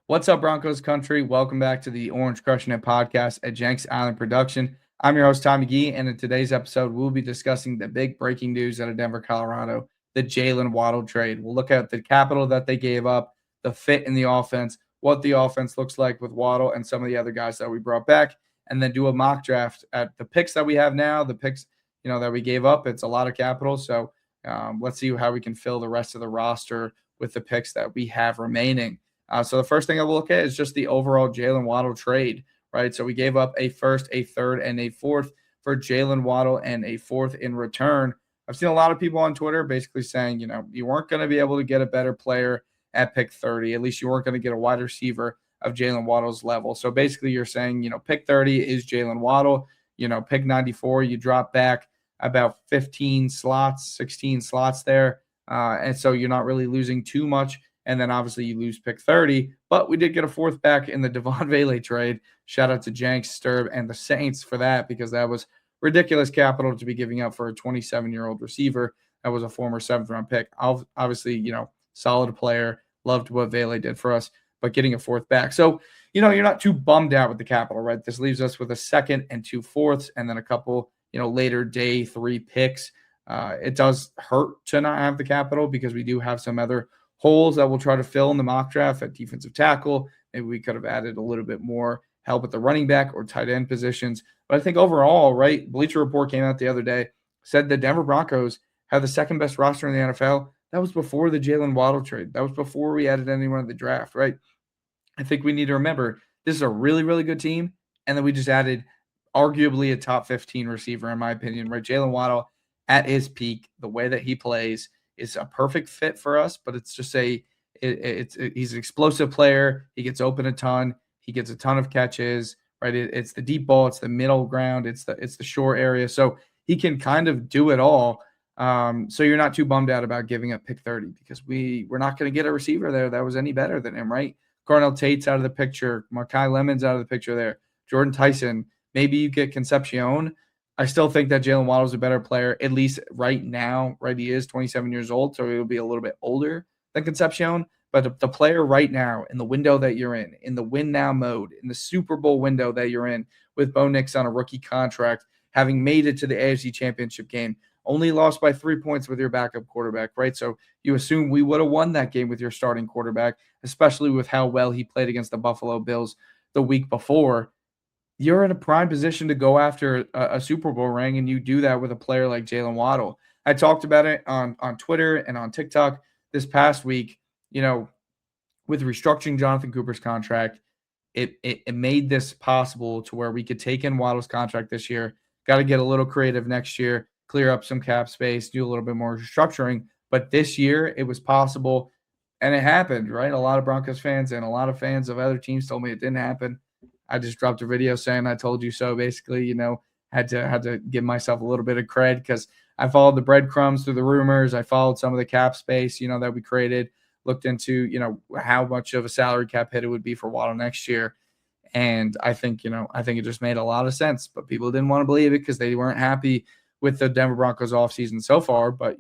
What's up, Broncos country? Welcome back to the Orange Crushing It podcast at Jenks Island Production. I'm your host, Tom McGee, and in today's episode, we'll be discussing the big breaking news out of Denver, Colorado, the Jaylen Waddle trade. We'll look at the capital that they gave up, the fit in the offense, what the offense looks like with Waddle and some of the other guys that we brought back, and then do a mock draft at the picks that we have now, the picks that we gave up. It's a lot of capital, so let's see how we can fill the rest of the roster with the picks that we have remaining. So the first thing I will look at is just the overall Jaylen Waddle trade, right? So we gave up a first, a third, and a fourth for Jaylen Waddle and a fourth in return. I've seen a lot of people on Twitter basically saying, you weren't going to be able to get a better player at pick 30. At least you weren't going to get a wide receiver of Jaylen Waddle's level. So basically you're saying, pick 30 is Jaylen Waddle. Pick 94, you drop back about 15 slots, 16 slots there. And so you're not really losing too much. And then obviously you lose pick 30, but we did get a fourth back in the Devon Vele trade. Shout out to Jenks, STERB, and the Saints for that, because that was ridiculous capital to be giving up for a 27-year-old receiver. That was a former 7th-round pick. Obviously, solid player. Loved what Vele did for us, but getting a fourth back. So, you're not too bummed out with the capital, right? This leaves us with a second and 2 fourths, and then a couple, later day 3 picks. It does hurt to not have the capital because we do have some other holes that we'll try to fill in the mock draft at defensive tackle. Maybe we could have added a little bit more help at the running back or tight end positions. But I think overall, right, Bleacher Report came out the other day, said the Denver Broncos have the second best roster in the NFL. That was before the Jaylen Waddle trade. That was before we added anyone in the draft, right? I think we need to remember this is a really, really good team. And then we just added arguably a top 15 receiver, in my opinion, right? Jaylen Waddle at his peak, the way that he plays, is a perfect fit for us, but it's just he's an explosive player. He gets open a ton. He gets a ton of catches, right? It's the deep ball. It's the middle ground. It's the short area. So he can kind of do it all. So you're not too bummed out about giving up pick 30 because we're not going to get a receiver there that was any better than him, right? Cornell Tate's out of the picture. Markai Lemon's out of the picture there. Jordan Tyson. Maybe you get Concepcion. I still think that Jaylen Waddle is a better player, at least right now, right? He is 27 years old, so he'll be a little bit older than Concepcion. But the player right now, in the window that you're in the win now mode, in the Super Bowl window that you're in, with Bo Nix on a rookie contract, having made it to the AFC Championship game, only lost by 3 points with your backup quarterback, right? So you assume we would have won that game with your starting quarterback, especially with how well he played against the Buffalo Bills the week before. You're in a prime position to go after a Super Bowl ring, and you do that with a player like Jaylen Waddle. I talked about it on Twitter and on TikTok this past week. With restructuring Jonathan Cooper's contract, it made this possible to where we could take in Waddle's contract this year. Got to get a little creative next year, clear up some cap space, do a little bit more restructuring. But this year, it was possible, and it happened, right? A lot of Broncos fans and a lot of fans of other teams told me it didn't happen. I just dropped a video saying I told you so. Basically, had to give myself a little bit of cred because I followed the breadcrumbs through the rumors. I followed some of the cap space, that we created, looked into, how much of a salary cap hit it would be for Waddle next year. And I think it just made a lot of sense, but people didn't want to believe it because they weren't happy with the Denver Broncos offseason so far. But,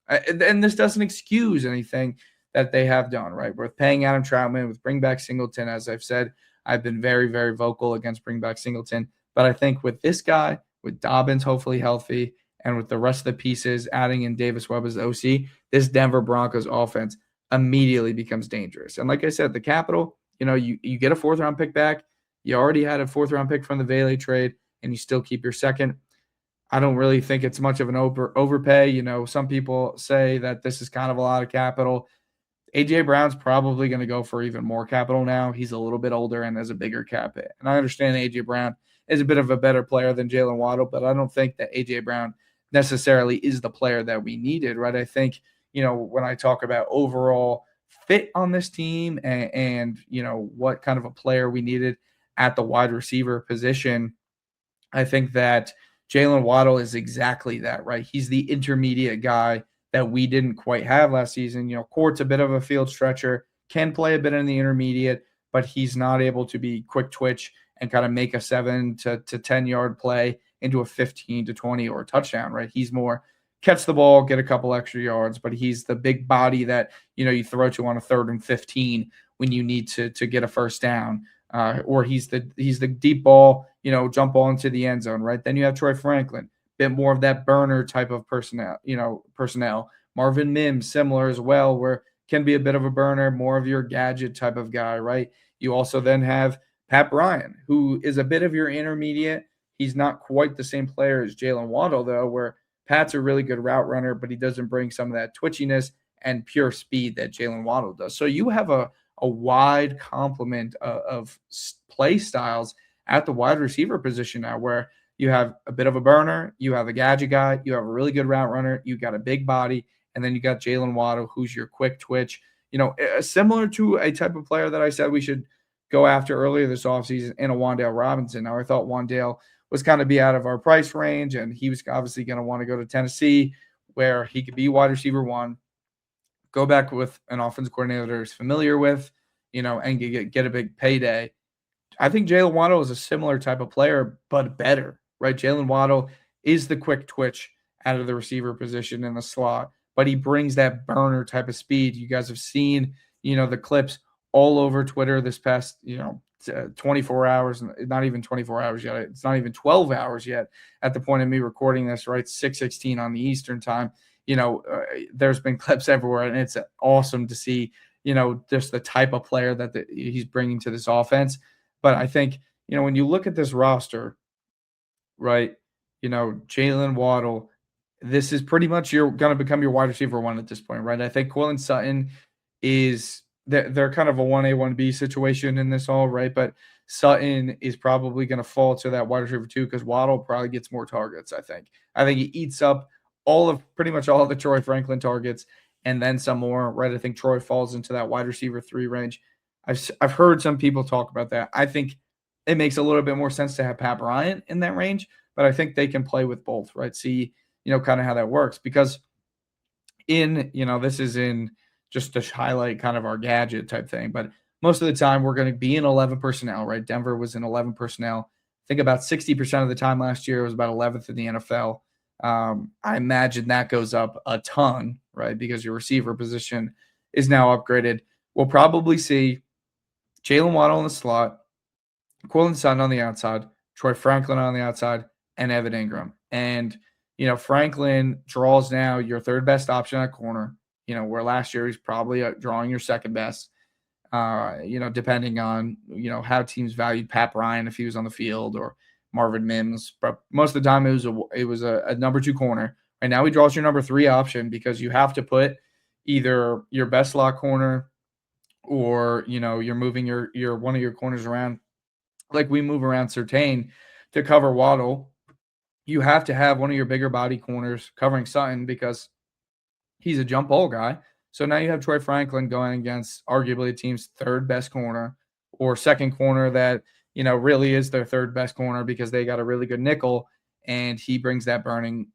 and this doesn't excuse anything that they have done, right? With paying Adam Troutman, with bring back Singleton, as I've said, I've been very, very vocal against bring back Singleton. But I think with this guy, with Dobbins hopefully healthy, and with the rest of the pieces, adding in Davis Webb as OC, this Denver Broncos offense immediately becomes dangerous. And like I said, the capital, you get a 4th-round pick back. You already had a 4th-round pick from the Vele trade, and you still keep your second. I don't really think it's much of an overpay. Some people say that this is kind of a lot of capital. A.J. Brown's probably going to go for even more capital now. He's a little bit older and has a bigger cap hit. And I understand A.J. Brown is a bit of a better player than Jaylen Waddle, but I don't think that A.J. Brown necessarily is the player that we needed, right? I think, when I talk about overall fit on this team and what kind of a player we needed at the wide receiver position, I think that Jaylen Waddle is exactly that, right? He's the intermediate guy that we didn't quite have last season. Court's a bit of a field stretcher, can play a bit in the intermediate, but he's not able to be quick twitch and kind of make a 7 to 10 yard play into a 15 to 20 or a touchdown, right? He's more catch the ball, get a couple extra yards, but he's the big body that, you throw to on a 3rd and 15 when you need to get a first down. Or he's the deep ball, jump ball into the end zone, right? Then you have Troy Franklin, bit more of that burner type of personnel. Marvin Mims, similar as well, where can be a bit of a burner, more of your gadget type of guy, right? You also then have Pat Bryant, who is a bit of your intermediate. He's not quite the same player as Jaylen Waddle, though, where Pat's a really good route runner, but he doesn't bring some of that twitchiness and pure speed that Jaylen Waddle does. So you have a wide complement of play styles at the wide receiver position now, where you have a bit of a burner, you have a gadget guy, you have a really good route runner, you got a big body, and then you got Jaylen Waddle, who's your quick twitch. Similar to a type of player that I said we should go after earlier this offseason in a Wan'Dale Robinson. Now, I thought Wan'Dale was kind of be out of our price range, and he was obviously going to want to go to Tennessee, where he could be wide receiver one, go back with an offensive coordinator that he's familiar with, and get a big payday. I think Jaylen Waddle is a similar type of player, but better, right? Jaylen Waddle is the quick twitch out of the receiver position in the slot, but he brings that burner type of speed. You guys have seen, the clips all over Twitter this past, 24 hours, not even 24 hours yet. It's not even 12 hours yet at the point of me recording this, right? 6:16 on the Eastern time. There's been clips everywhere, and it's awesome to see, just the type of player that he's bringing to this offense. But I think, when you look at this roster, right, Jaylen Waddle, this is pretty much you're going to become your wide receiver one at this point, right? I think Courtland Sutton is they're kind of a 1A, 1B situation in this all, right? But Sutton is probably going to fall to that wide receiver two because Waddle probably gets more targets, I think. I think he eats up pretty much all of the Troy Franklin targets and then some more, right? I think Troy falls into that wide receiver 3 range. I've heard some people talk about that. I think it makes a little bit more sense to have Pat Bryant in that range, but I think they can play with both, right? See, kind of how that works, because this is in just to highlight kind of our gadget type thing, but most of the time we're going to be in 11 personnel, right? Denver was in 11 personnel. I think about 60% of the time last year it was about 11th in the NFL. I imagine that goes up a ton, right? Because your receiver position is now upgraded. We'll probably see Jaylen Waddle in the slot, Courtland Sutton on the outside, Troy Franklin on the outside, and Evan Ingram. And, Franklin draws now your third best option at corner, where last year he's probably drawing your second best, depending on, how teams valued Pat Bryant if he was on the field, or Marvin Mims. But most of the time it was a number 2 corner. Right now he draws your number 3 option because you have to put either your best slot corner or, you're moving your one of your corners around. Like we move around Surtain to cover Waddle. You have to have one of your bigger body corners covering Sutton because he's a jump ball guy. So now you have Troy Franklin going against arguably the team's third best corner, or second corner that, really is their third best corner because they got a really good nickel, and he brings that burning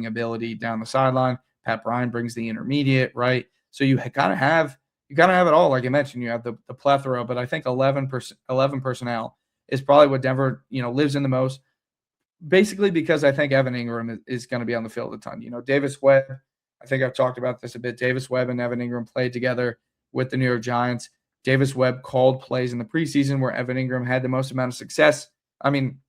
ability down the sideline. Pat Bryant brings the intermediate, right? So you kind of have it all. Like I mentioned, you have the plethora, but I think 11 personnel is probably what Denver, lives in the most. Basically because I think Evan Ingram is going to be on the field a ton. Davis Webb, I think I've talked about this a bit. Davis Webb and Evan Ingram played together with the New York Giants. Davis Webb called plays in the preseason where Evan Ingram had the most amount of success. I mean,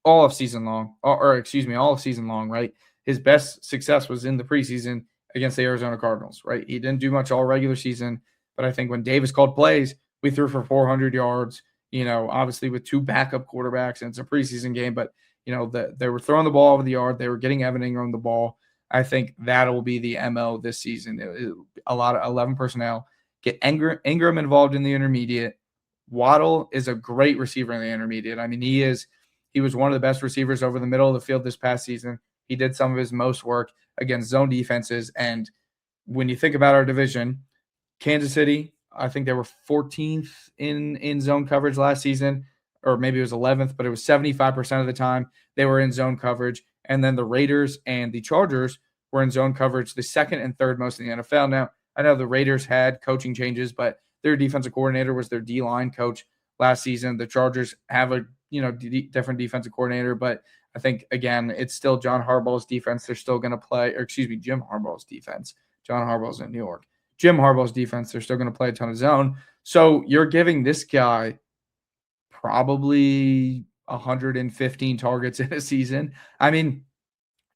all season long, right? His best success was in the preseason against the Arizona Cardinals, right? He didn't do much all regular season, but I think when Davis called plays, we threw for 400 yards, obviously with 2 backup quarterbacks, and it's a preseason game, but they were throwing the ball over the yard. They were getting Evan Ingram the ball. I think that'll be the MO this season. A lot of 11 personnel. Get Ingram involved in the intermediate. Waddle is a great receiver in the intermediate. I mean, he was one of the best receivers over the middle of the field this past season. He did some of his most work against zone defenses. And when you think about our division, Kansas City, I think they were 14th in zone coverage last season, or maybe it was 11th, but it was 75% of the time they were in zone coverage. And then the Raiders and the Chargers were in zone coverage the second and third most in the NFL. Now, I know the Raiders had coaching changes, but their defensive coordinator was their D-line coach last season. The Chargers have a different defensive coordinator, but I think, again, it's still John Harbaugh's defense. They're still going to play, Jim Harbaugh's defense. John Harbaugh's in New York. Jim Harbaugh's defense, they're still going to play a ton of zone. So you're giving this guy probably 115 targets in a season. I mean,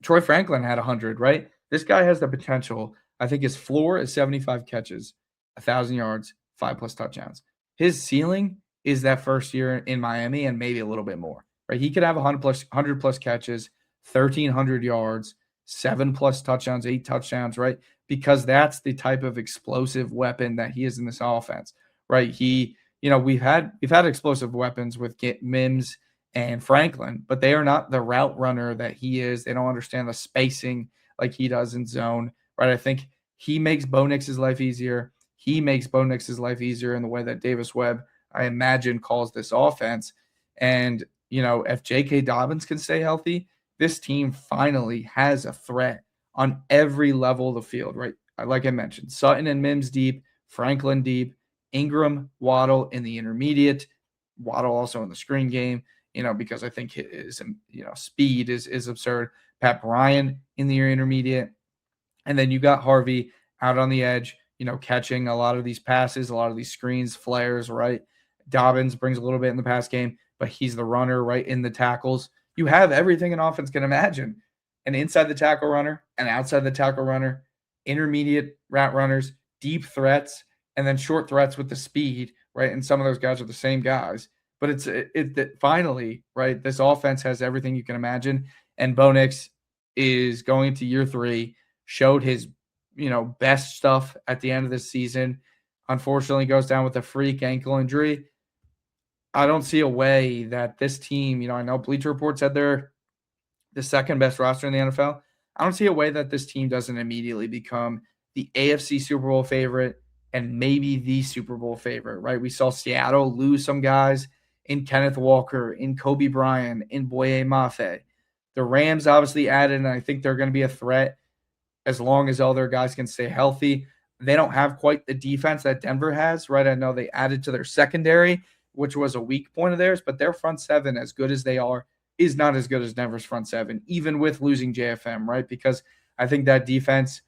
Troy Franklin had 100, right? This guy has the potential. I think his floor is 75 catches, 1,000 yards, 5 plus touchdowns. His ceiling is that first year in Miami and maybe a little bit more, right? He could have 100 plus catches, 1,300 yards, 7 plus touchdowns, 8 touchdowns, right? Because that's the type of explosive weapon that he is in this offense, right? We've had explosive weapons with Mims and Franklin, but they are not the route runner that he is. They don't understand the spacing like he does in zone, right? I think he makes Bo Nix's life easier. He makes Bo Nix's life easier in the way that Davis Webb, I imagine, calls this offense. And, if J.K. Dobbins can stay healthy, this team finally has a threat on every level of the field, right? Like I mentioned, Sutton and Mims deep, Franklin deep, Ingram, Waddle in the intermediate, Waddle also in the screen game, because I think his, speed is absurd. Pat Bryant in the intermediate. And then you got Harvey out on the edge, catching a lot of these passes, a lot of these screens, flares, right? Dobbins brings a little bit in the pass game, but he's the runner, right, in the tackles. You have everything an offense can imagine. An inside the tackle runner, an outside the tackle runner, intermediate route runners, deep threats, and then short threats with the speed, right? And some of those guys are the same guys. But it's finally, right, this offense has everything you can imagine. And Bo Nix is going to year 3, showed his, best stuff at the end of this season. Unfortunately, goes down with a freak ankle injury. I don't see a way that this team, I know Bleacher Report said they're the second best roster in the NFL. I don't see a way that this team doesn't immediately become the AFC Super Bowl favorite and maybe the Super Bowl favorite, right? We saw Seattle lose some guys in Kenneth Walker, in Kobe Bryant, in Boye Mafe. The Rams obviously added, and I think they're going to be a threat as long as all their guys can stay healthy. They don't have quite the defense that Denver has, right? I know they added to their secondary, which was a weak point of theirs, but their front seven, as good as they are, is not as good as Denver's front seven, even with losing JFM, right? Because I think that defense,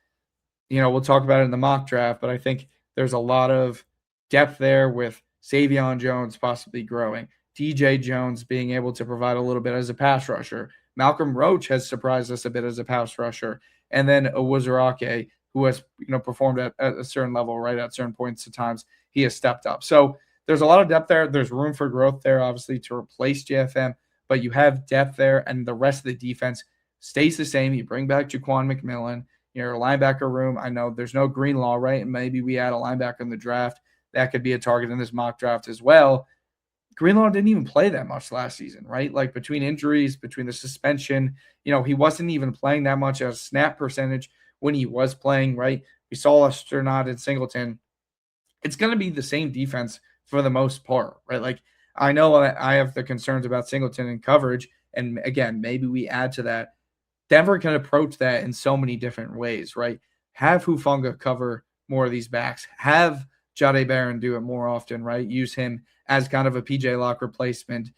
we'll talk about it in the mock draft, but I think there's a lot of depth there with Savion Jones possibly growing, DJ Jones being able to provide a little bit as a pass rusher. Malcolm Roach has surprised us a bit as a pass rusher. And then Owuzurake, who has performed at a certain level, right? At certain points at times, he has stepped up. So there's a lot of depth there. There's room for growth there, obviously, to replace JFM, but you have depth there, and the rest of the defense stays the same. You bring back Jaquan McMillan, your linebacker room. I know there's no Greenlaw, right? And maybe we add a linebacker in the draft. That could be a target in this mock draft as well. Greenlaw didn't even play that much last season, right? Like between injuries, between the suspension, he wasn't even playing that much as snap percentage when he was playing, right? We saw Esternad and Singleton. It's going to be the same defense for the most part, right? Like I know I have the concerns about Singleton and coverage. And again, maybe we add to that. Denver can approach that in so many different ways, right? Have Hufanga cover more of these backs. Have Jahdae Barron do it more often, right? Use him as kind of a PJ Locke replacement.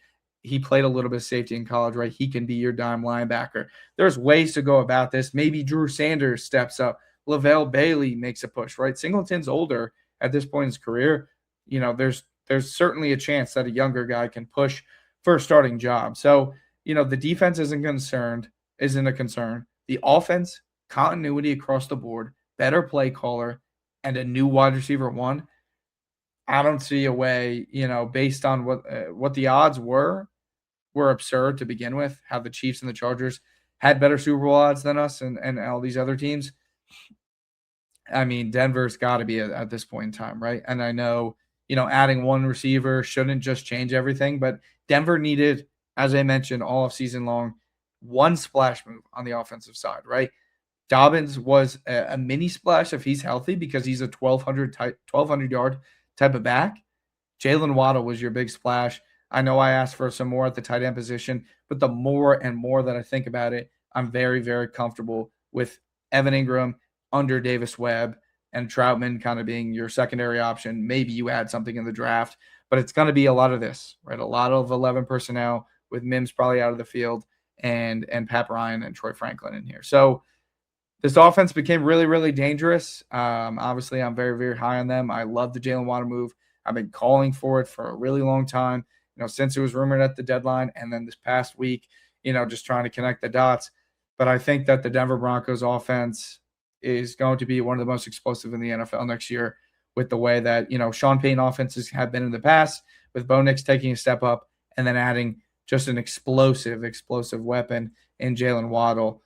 He played a little bit of safety in college, right? He can be your dime linebacker. There's ways to go about this. Maybe Drew Sanders steps up. LaVelle Bailey makes a push, right? Singleton's older at this point in his career. There's certainly a chance that a younger guy can push for a starting job. So, the defense isn't a concern. The offense, continuity across the board, better play caller, and a new wide receiver 1. I don't see a way, based on what the odds were absurd to begin with, how the Chiefs and the Chargers had better Super Bowl odds than us and all these other teams. I mean, Denver's got to be at this point in time, right? And I know, adding one receiver shouldn't just change everything, but Denver needed, as I mentioned, all of season long, one splash move on the offensive side, right? Dobbins was a mini splash if he's healthy because he's a 1,200 yard type of back. Jaylen Waddle was your big splash. I know I asked for some more at the tight end position, but the more and more that I think about it, I'm very, very comfortable with Evan Ingram under Davis Webb and Troutman kind of being your secondary option. Maybe you add something in the draft, but it's going to be a lot of this, right? A lot of 11 personnel with Mims probably out of the field and Pat Bryant and Troy Franklin in here. So this offense became really, really dangerous. Obviously, I'm very, very high on them. I love the Jaylen Waddle move. I've been calling for it for a really long time, since it was rumored at the deadline, and then this past week, just trying to connect the dots. But I think that the Denver Broncos offense is going to be one of the most explosive in the NFL next year, with the way that, Sean Payton offenses have been in the past, with Bo Nix taking a step up and then adding just an explosive weapon in Jaylen Waddle.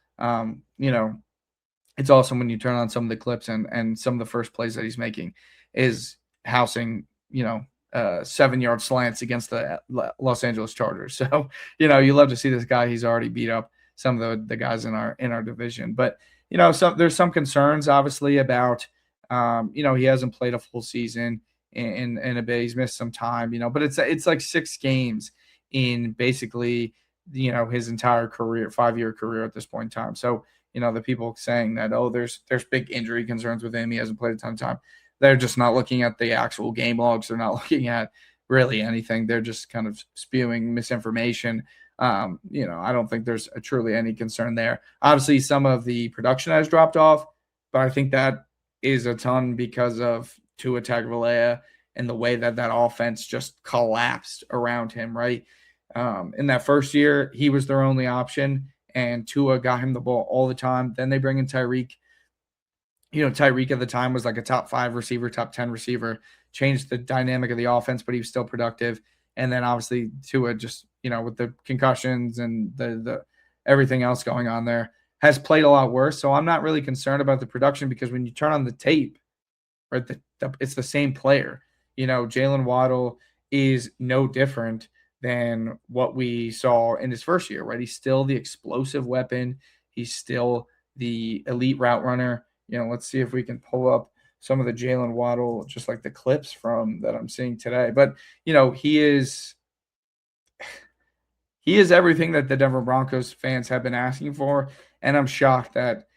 It's awesome when you turn on some of the clips, and some of the first plays that he's making is housing, 7-yard slants against the Los Angeles Chargers. So, you love to see this guy. He's already beat up some of the guys in our division. But, there's some concerns, obviously, about, he hasn't played a full season in a bit. He's missed some time, but it's like 6 games in basically, his entire career, 5-year career at this point in time. So, the people saying that, oh, there's big injury concerns with him, he hasn't played a ton of time, they're just not looking at the actual game logs. They're not looking at really anything. They're just kind of spewing misinformation. I don't think there's truly any concern there. Obviously, some of the production has dropped off, but I think that is a ton because of Tua Tagovailoa and the way that offense just collapsed around him, right? In that first year, he was their only option, and Tua got him the ball all the time. Then they bring in Tyreek. Tyreek at the time was like a top 5 receiver, top 10 receiver, changed the dynamic of the offense, but he was still productive. And then obviously Tua just, with the concussions and the everything else going on there, has played a lot worse. So I'm not really concerned about the production, because when you turn on the tape, right, it's the same player. Jaylen Waddle is no different than what we saw in his first year, right? He's still the explosive weapon. He's still the elite route runner. Let's see if we can pull up some of the Jaylen Waddle, just like the clips from that I'm seeing today. But, he is everything that the Denver Broncos fans have been asking for. And I'm shocked that,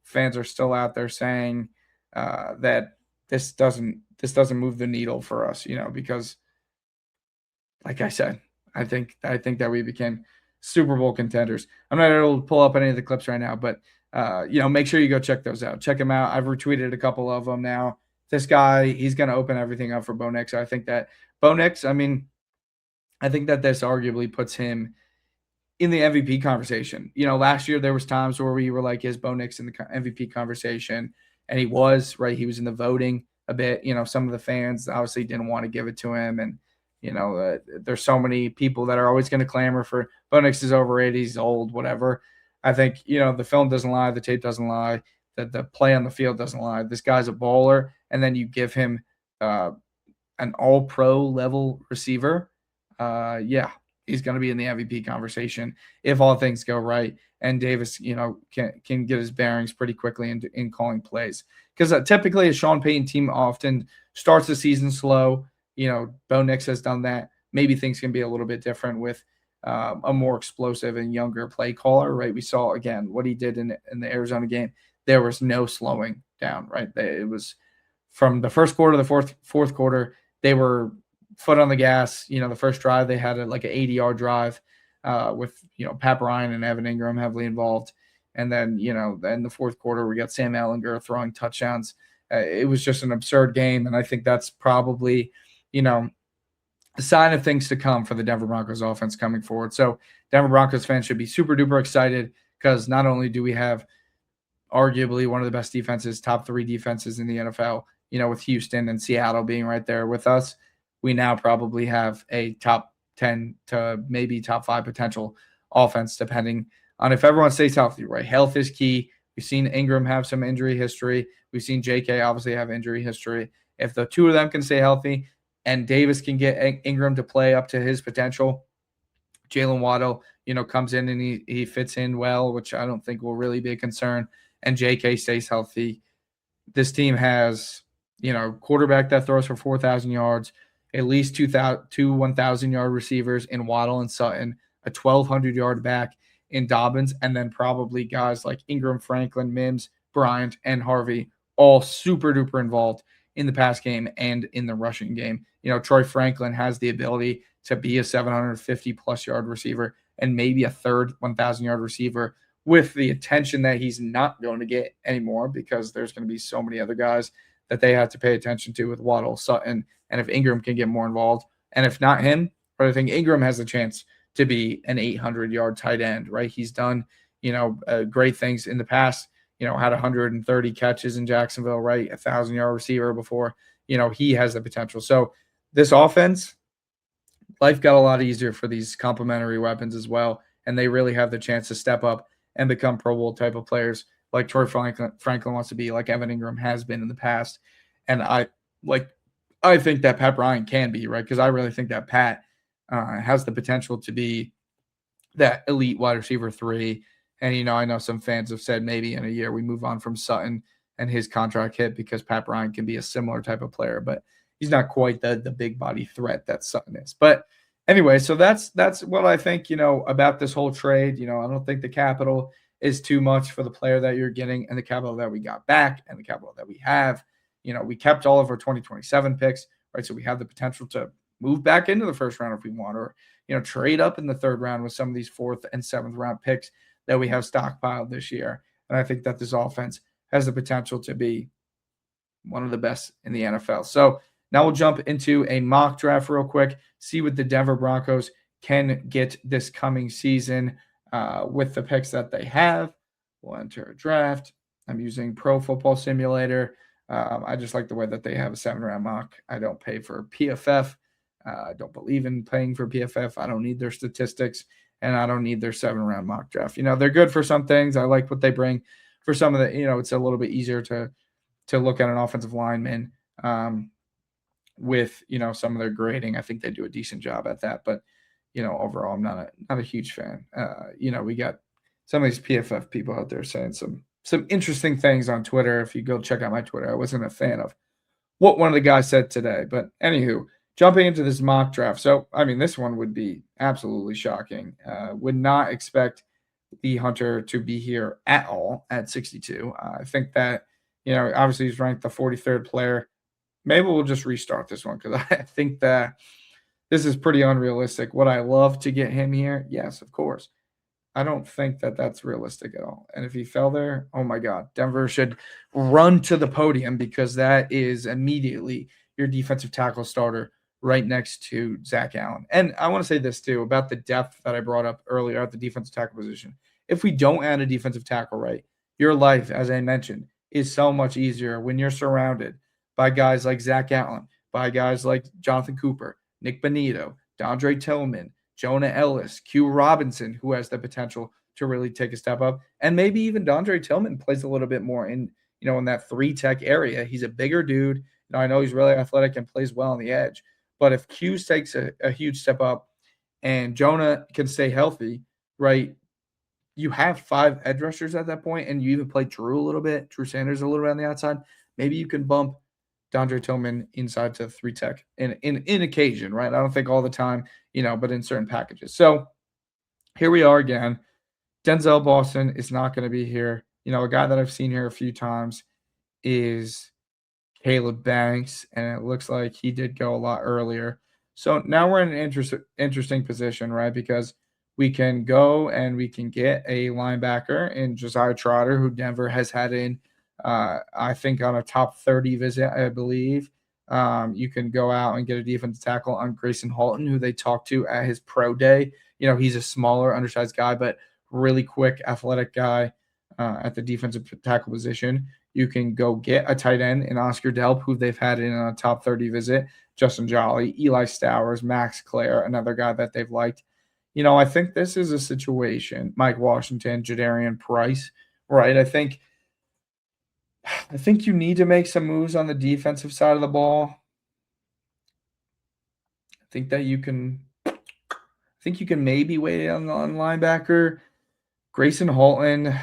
fans are still out there saying that this doesn't move the needle for us, because, like I said, I think that we became Super Bowl contenders. I'm not able to pull up any of the clips right now, but make sure you go check those out. Check them out. I've retweeted a couple of them now. This guy, he's going to open everything up for Bo Nix. I think that Bo Nix, I think that this arguably puts him in the MVP conversation. Last year there was times where we were like, is Bo Nix in the MVP conversation? And he was, right? He was in the voting a bit. Some of the fans obviously didn't want to give it to him. And, there's so many people that are always going to clamor for Bo Nix is overrated, he's old, whatever. I think, the film doesn't lie, the tape doesn't lie, that the play on the field doesn't lie. This guy's a baller, and then you give him an all-pro level receiver. He's going to be in the MVP conversation if all things go right. And Davis, can get his bearings pretty quickly in calling plays. Because typically a Sean Payton team often starts the season slow. Bo Nix has done that. Maybe things can be a little bit different with a more explosive and younger play caller, right? We saw, again, what he did in the Arizona game. There was no slowing down, right? It was from the first quarter to the fourth quarter, they were foot on the gas. The first drive, they had like an 80-yard drive with, Pat Bryant and Evan Ingram heavily involved. And then, in the fourth quarter, we got Sam Ehlinger throwing touchdowns. It was just an absurd game. And I think that's probably, a sign of things to come for the Denver Broncos offense coming forward. So Denver Broncos fans should be super duper excited, because not only do we have arguably one of the best defenses, top 3 defenses in the NFL, with Houston and Seattle being right there with us, we now probably have a top 10 to maybe top 5 potential offense, depending on if everyone stays healthy, right? Health is key. We've seen Ingram have some injury history. We've seen JK obviously have injury history. If the two of them can stay healthy and Davis can get Ingram to play up to his potential, Jaylen Waddle, comes in and he fits in well, which I don't think will really be a concern, and JK stays healthy. This team has, quarterback that throws for 4,000 yards, at least two 1,000-yard receivers in Waddle and Sutton, a 1,200-yard back in Dobbins, and then probably guys like Ingram, Franklin, Mims, Bryant, and Harvey, all super duper involved in the pass game and in the rushing game. Troy Franklin has the ability to be a 750-plus yard receiver and maybe a third 1,000-yard receiver, with the attention that he's not going to get anymore, because there's going to be so many other guys that they have to pay attention to with Waddle, Sutton, and if Ingram can get more involved. And if not him, but I think Ingram has a chance to be an 800-yard tight end, right? He's done, great things in the past, had 130 catches in Jacksonville, right? 1,000-yard receiver before, he has the potential. So this offense, life got a lot easier for these complementary weapons as well. And they really have the chance to step up and become Pro Bowl type of players like Troy Franklin wants to be, like Evan Ingram has been in the past. And I think that Pat Bryant can be, right? Because I really think that Pat has the potential to be that elite wide receiver 3. And, I know some fans have said maybe in a year we move on from Sutton and his contract hit because Pat Bryant can be a similar type of player, but he's not quite the big body threat that Sutton is. But anyway, so that's what I think, about this whole trade. I don't think the capital is too much for the player that you're getting and the capital that we got back and the capital that we have. We kept all of our 2027 picks, right? So we have the potential to move back into the first round if we want, or, trade up in the third round with some of these 4th and 7th round picks that we have stockpiled this year. And I think that this offense has the potential to be one of the best in the NFL. So now we'll jump into a mock draft real quick, see what the Denver Broncos can get this coming season with the picks that they have. We'll enter a draft. I'm using Pro Football Simulator. I just like the way that they have a 7-round mock. I don't pay for PFF. I don't believe in paying for PFF. I don't need their statistics, and I don't need their 7-round mock draft. They're good for some things. I like what they bring. For some of the, it's a little bit easier to look at an offensive lineman with, some of their grading. I think they do a decent job at that. But, overall, I'm not a huge fan. We got some of these PFF people out there saying some interesting things on Twitter. If you go check out my Twitter, I wasn't a fan of what one of the guys said today. But anywho, jumping into this mock draft. So, this one would be absolutely shocking. Would not expect the Hunter to be here at all at 62. I think that, obviously he's ranked the 43rd player. Maybe we'll just restart this one because I think that this is pretty unrealistic. Would I love to get him here? Yes, of course. I don't think that that's realistic at all. And if he fell there, oh my God, Denver should run to the podium because that is immediately your defensive tackle starter right next to Zach Allen. And I want to say this too about the depth that I brought up earlier at the defensive tackle position. If we don't add a defensive tackle, right, your life, as I mentioned, is so much easier when you're surrounded by guys like Zach Allen, by guys like Jonathan Cooper, Nick Bonito, Dondre Tillman, Jonah Ellis, Q Robinson, who has the potential to really take a step up. And maybe even Dondre Tillman plays a little bit more in that 3-tech area. He's a bigger dude. I know he's really athletic and plays well on the edge. But if Q takes a huge step up and Jonah can stay healthy, right, you have 5 edge rushers at that point, and you even play Drew a little bit, Drew Sanders a little bit on the outside. Maybe you can bump Dondre Tillman inside to 3-tech in occasion, right? I don't think all the time, but in certain packages. So here we are again. Denzel Boston is not going to be here. A guy that I've seen here a few times is Caleb Banks, and it looks like he did go a lot earlier. So now we're in an interesting position, right? Because we can go and we can get a linebacker in Josiah Trotter, who Denver has had in, I think, on a top 30 visit, I believe. You can go out and get a defensive tackle on Grayson Halton, who they talked to at his pro day. He's a smaller, undersized guy, but really quick, athletic guy at the defensive tackle position. You can go get a tight end in Oscar Delp, who they've had in a top 30 visit. Justin Jolly, Eli Stowers, Max Clare, another guy that they've liked. I think this is a situation, Mike Washington, Jadarian Price, right? I think you need to make some moves on the defensive side of the ball. I think you can maybe wait on linebacker. Grayson Halton,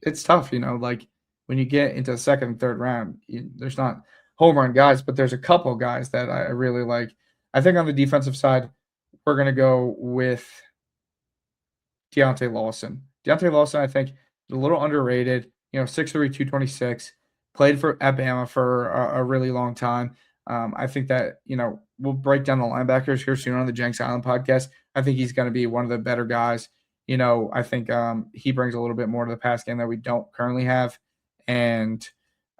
it's tough, like when you get into the second and third round, there's not home run guys, but there's a couple guys that I really like. I think on the defensive side, we're going to go with Deontay Lawson. Deontay Lawson, I think, is a little underrated. 6'3", 226, played for Alabama for a really long time. I think that, we'll break down the linebackers here soon on the Jenks Island podcast. I think he's going to be one of the better guys. I think he brings a little bit more to the pass game that we don't currently have. And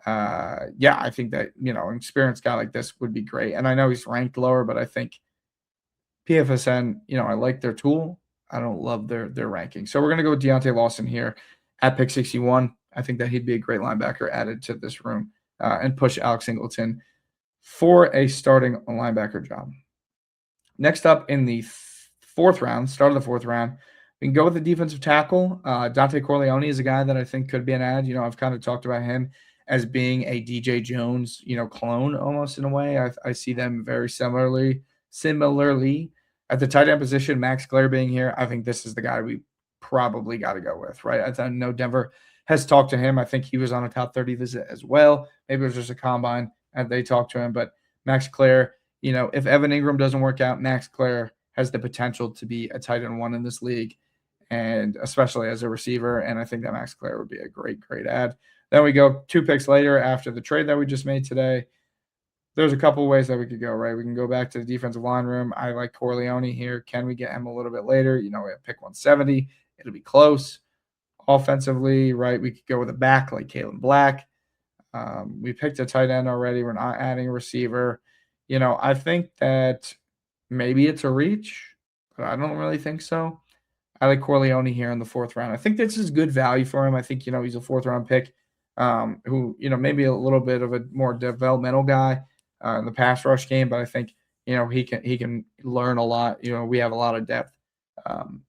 Yeah, I think that, an experienced guy like this would be great. And I know he's ranked lower, but I think PFSN, I like their tool. I don't love their ranking. So we're going to go with Deontay Lawson here at pick 61. I think that he'd be a great linebacker added to this room and push Alex Singleton for a starting linebacker job. Next up in the fourth round, start of the fourth round, we can go with the defensive tackle. Dante Corleone is a guy that I think could be an ad. I've kind of talked about him as being a DJ Jones, clone almost in a way. I see them very similarly. At the tight end position, Max Clare being here, I think this is the guy we probably got to go with, right? I know Denver has talked to him. I think he was on a top 30 visit as well. Maybe it was just a combine and they talked to him, but Max Clare, if Evan Ingram doesn't work out, Max Clare has the potential to be a tight end one in this league, and especially as a receiver. And I think that Max Clare would be a great, great ad. Then we go 2 picks later after the trade that we just made today. There's a couple ways that we could go, right? We can go back to the defensive line room. I like Corleone here. Can we get him a little bit later? We have pick 170. It'll be close. Offensively, right, we could go with a back like Kalen Black. We picked a tight end already. We're not adding a receiver. I think that maybe it's a reach, but I don't really think so. I like Corleone here in the fourth round. I think this is good value for him. I think, he's a fourth round pick who, maybe a little bit of a more developmental guy in the pass rush game, but I think, he can learn a lot. We have a lot of depth.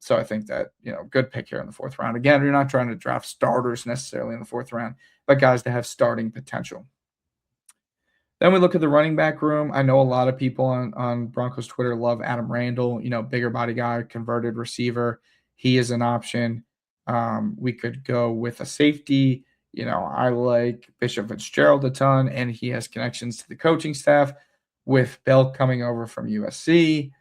So I think that, good pick here in the fourth round. Again, you're not trying to draft starters necessarily in the fourth round, but guys that have starting potential. Then we look at the running back room. I know a lot of people on Broncos Twitter love Adam Randall, bigger body guy, converted receiver. He is an option. We could go with a safety. I like Bishop Fitzgerald a ton, and he has connections to the coaching staff with Bell coming over from USC.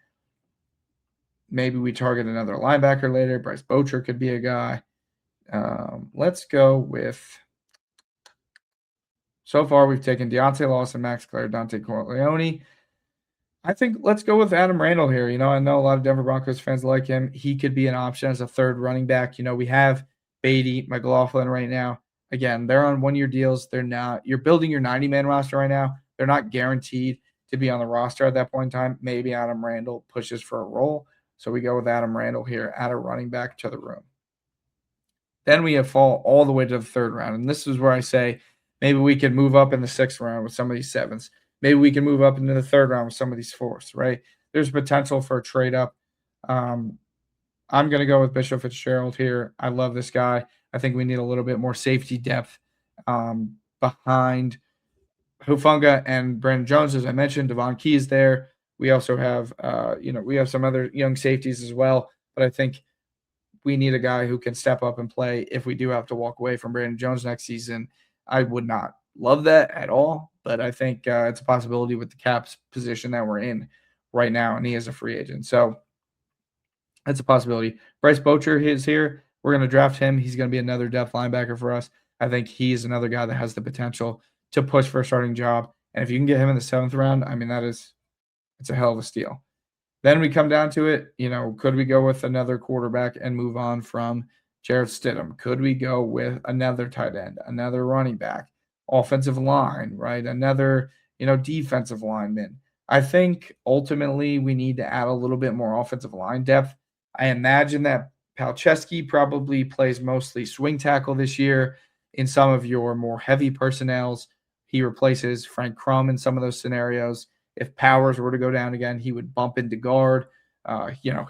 Maybe we target another linebacker later. Bryce Bocher could be a guy. Let's go with, so far we've taken Deontay Lawson, Max Clare, Dante Corleone. I think let's go with Adam Randall here. I know a lot of Denver Broncos fans like him. He could be an option as a third running back. We have Beatty, McLaughlin right now. Again, they're on one-year deals. You're building your 90-man roster right now. They're not guaranteed to be on the roster at that point in time. Maybe Adam Randall pushes for a role. So we go with Adam Randall here at a running back to the room. Then we have fall all the way to the third round. And this is where I say maybe we can move up in the sixth round with some of these sevenths. Maybe we can move up into the third round with some of these fourths, right? There's potential for a trade up. I'm going to go with Bishop Fitzgerald here. I love this guy. I think we need a little bit more safety depth behind Hufanga and Brandon Jones. As I mentioned, Devon Key is there. We also have, we have some other young safeties as well. But I think we need a guy who can step up and play if we do have to walk away from Brandon Jones next season. I would not love that at all, but I think it's a possibility with the Caps position that we're in right now, and he is a free agent. So that's a possibility. Bryce Bocher is here. We're going to draft him. He's going to be another depth linebacker for us. I think he's another guy that has the potential to push for a starting job. And if you can get him in the seventh round, I mean, it's a hell of a steal. Then we come down to it, could we go with another quarterback and move on from Jarrett Stidham? Could we go with another tight end, another running back, offensive line, right? Another, defensive lineman. I think ultimately we need to add a little bit more offensive line depth. I imagine that Palczewski probably plays mostly swing tackle this year. In some of your more heavy personnels, he replaces Frank Crum in some of those scenarios. If Powers were to go down again, he would bump into guard.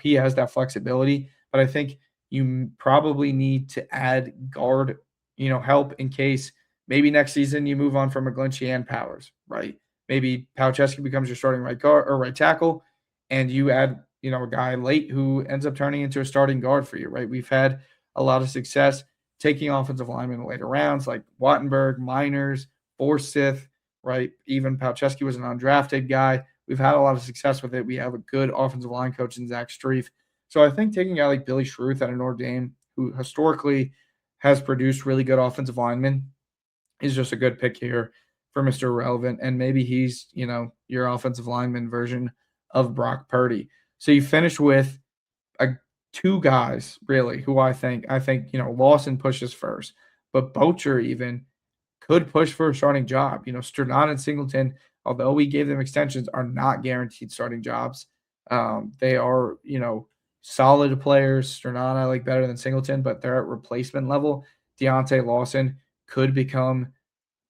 He has that flexibility. But I think you probably need to add guard, help in case maybe next season you move on from McGlinchey and Powers, right? Maybe Palczewski becomes your starting right guard or right tackle, and you add, a guy late who ends up turning into a starting guard for you, right? We've had a lot of success taking offensive linemen in later rounds like Wattenberg, Miners, Forsyth, right? Even Palczewski was an undrafted guy. We've had a lot of success with it. We have a good offensive line coach in Zach Strief. So I think taking a guy like Billy Schruth out of Notre Dame, who historically has produced really good offensive linemen, is just a good pick here for Mr. Relevant. And maybe he's, your offensive lineman version of Brock Purdy. So you finish with two guys, really, who I think, Lawson pushes first, but Bocher even could push for a starting job. Sternad and Singleton, although we gave them extensions, are not guaranteed starting jobs. They are, solid players. Sternad I like better than Singleton, but they're at replacement level. Deontay Lawson could become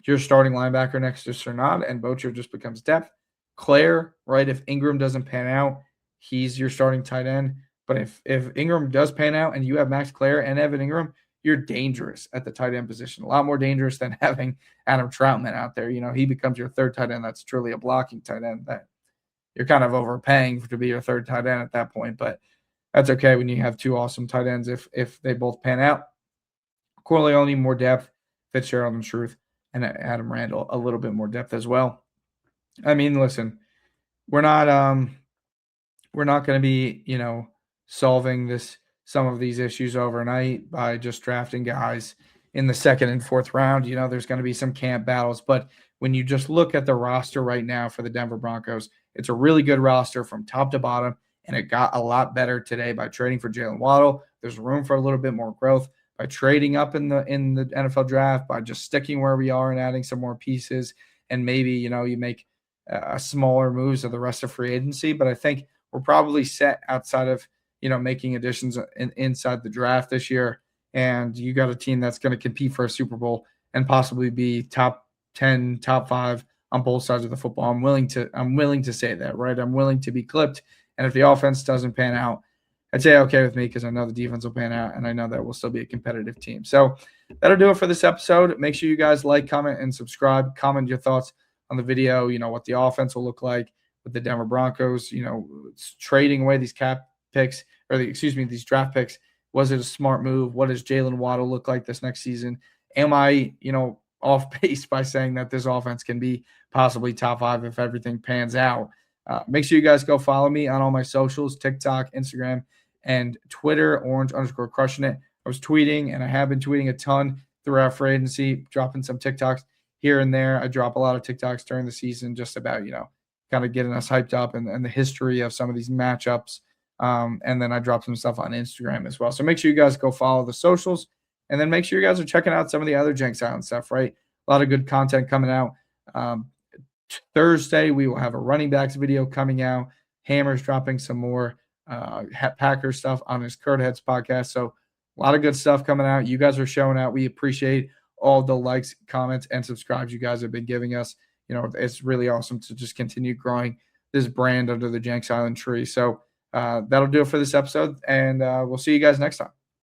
your starting linebacker next to Sternad, and Bocher just becomes depth. Claire, right? If Ingram doesn't pan out, he's your starting tight end. But if Ingram does pan out and you have Max Claire and Evan Ingram, you're dangerous at the tight end position. A lot more dangerous than having Adam Troutman out there. He becomes your third tight end. That's truly a blocking tight end that you're kind of overpaying to be your third tight end at that point. But that's okay when you have two awesome tight ends if they both pan out. Corleone, more depth. Fitzgerald and Truth, and Adam Randall, a little bit more depth as well. I mean, listen, we're not going to be, solving some of these issues overnight by just drafting guys in the second and fourth round. There's going to be some camp battles, but when you just look at the roster right now for the Denver Broncos, it's a really good roster from top to bottom, and it got a lot better today by trading for Jaylen Waddle. There's room for a little bit more growth by trading up in the NFL draft, by just sticking where we are and adding some more pieces, and maybe you make smaller moves of the rest of free agency. But I think we're probably set outside of making additions inside the draft this year. And you got a team that's going to compete for a Super Bowl and possibly be top 10, top 5 on both sides of the football. I'm willing to say that, right? I'm willing to be clipped. And if the offense doesn't pan out, I'd say okay with me because I know the defense will pan out and I know that we'll still be a competitive team. So that'll do it for this episode. Make sure you guys like, comment, and subscribe. Comment your thoughts on the video, what the offense will look like with the Denver Broncos, trading away these cap picks these draft picks. Was it a smart move? What does Jaylen Waddle look like this next season? Am I, off base by saying that this offense can be possibly top 5 if everything pans out? Make sure you guys go follow me on all my socials, TikTok, Instagram, and Twitter, orange_crushing it. I was tweeting, and I have been tweeting a ton throughout free agency, dropping some TikToks here and there. I drop a lot of TikToks during the season just about, kind of getting us hyped up and the history of some of these matchups. And then I drop some stuff on Instagram as well. So make sure you guys go follow the socials, and then make sure you guys are checking out some of the other Jenks Island stuff, right? A lot of good content coming out. Thursday, we will have a running backs video coming out. Hammer's dropping some more Packers stuff on his Kurt Heads podcast. So a lot of good stuff coming out. You guys are showing out. We appreciate all the likes, comments, and subscribes you guys have been giving us. It's really awesome to just continue growing this brand under the Jenks Island tree. So that'll do it for this episode, and we'll see you guys next time.